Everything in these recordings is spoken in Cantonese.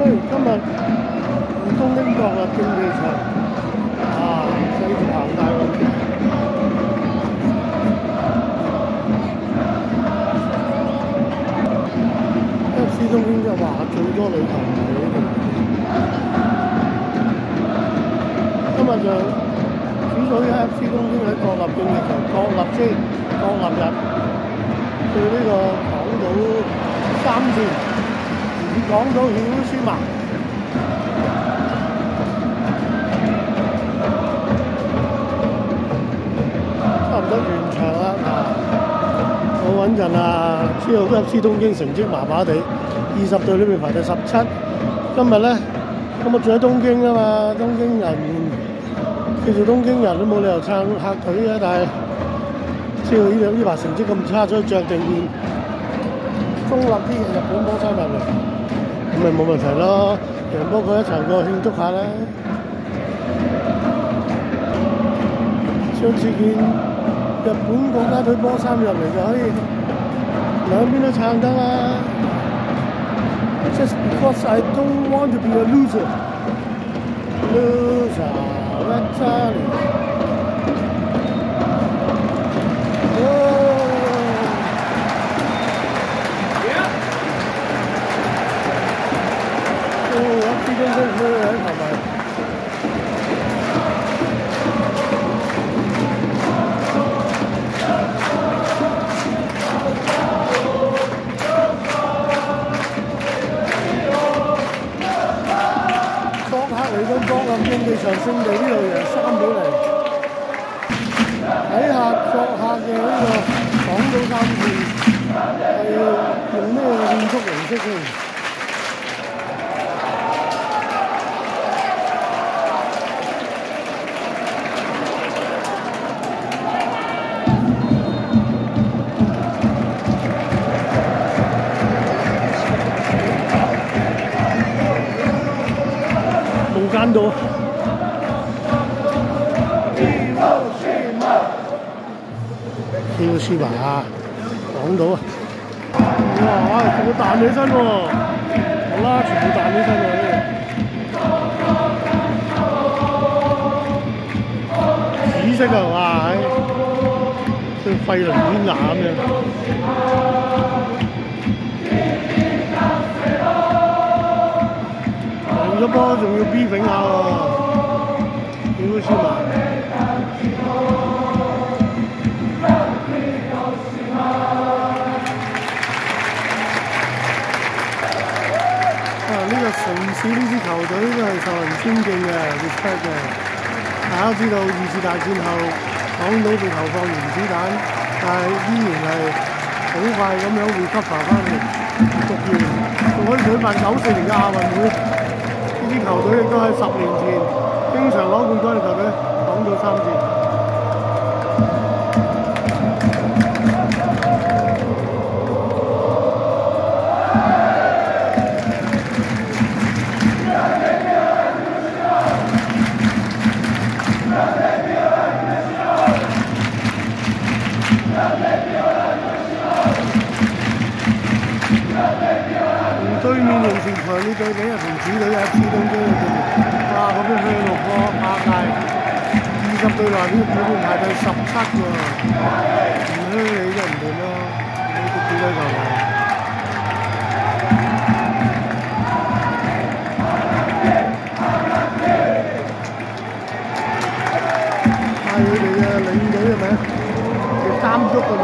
今日東京國立競技場繼續行大運。FC 東京就話最多女球迷呢度。今日就主隊嘅 FC 東京喺國立競技場國立日對呢個港島3戰，以港島曉斯曼。差唔多完場啦好穩陣啊！知道 FC 東京成績麻麻地，20隊裏面排第17。今日咧，咁我住喺東京啊嘛，東京人叫做東京人都冇理由撐客隊嘅，但係知道呢排成績咁差，所以着定件中立啲嘅日本波衫入嚟，咁咪冇問題咯。贏波佢一齊過慶祝下啦。上次見日本國家隊波衫入嚟就可以兩邊都撐得啦。Just because I don't want to be a loser. Loser, Italy. FC 東京隊喺球迷。嚟到國立競技場勝地呢度贏3-0，睇下作客嘅呢個港島3戰係用咩慶祝形式先？無間道。広島啊，港島啊，哇！全部彈起身喎，好啦，全部彈起身喎呢個。紫色啊，哇！對費倫天拿咁樣。贏咗波仲要 B 揈下喎，曉斯曼。呢個城市呢支球隊都係受人尊敬嘅 respect 嘅。大家知道二次大戰後，港島被投放原子彈，但係依然係好快咁樣recover翻嚟，續完仲可以舉辦94年嘅亞運會。呢支球隊亦都係10年前經常攞冠軍嘅球隊，港島3戰。對面形成強烈對比啊，同主隊FC東京嘅對面，哇！嗰邊去6個亞界，20隊內裏面排第17喎，唔虛你真唔掂咯，呢啲主隊球迷。佢哋嘅領隊係咪啊？叫監督咁樣。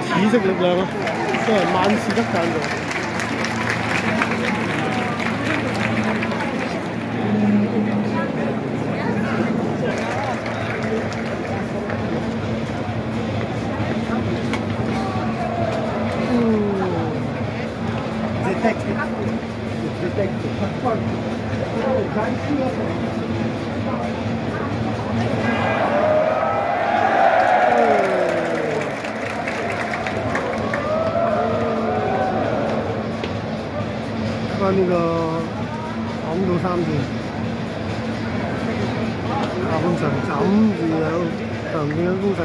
紫色力量啊，都係萬事得間咗。翻呢個港島3段，下半場枕住有強勁嘅攻勢，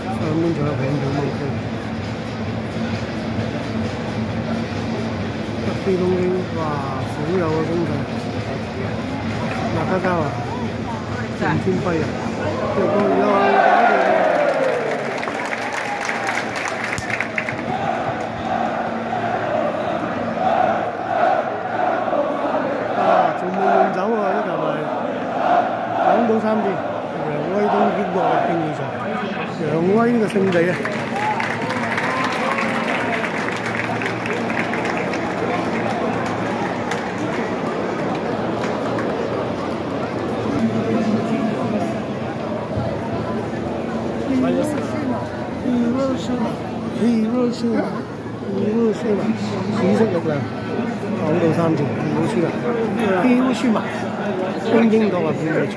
上面仲有平平無奇。北飛東京，哇，少有嘅攻勢，麥嘉嘉啊，鄭天輝啊，又搞掂。港島3段，揚威東京國立競技場，揚威呢個聖地啊！紫色力量，港島3段，東京國立競技場。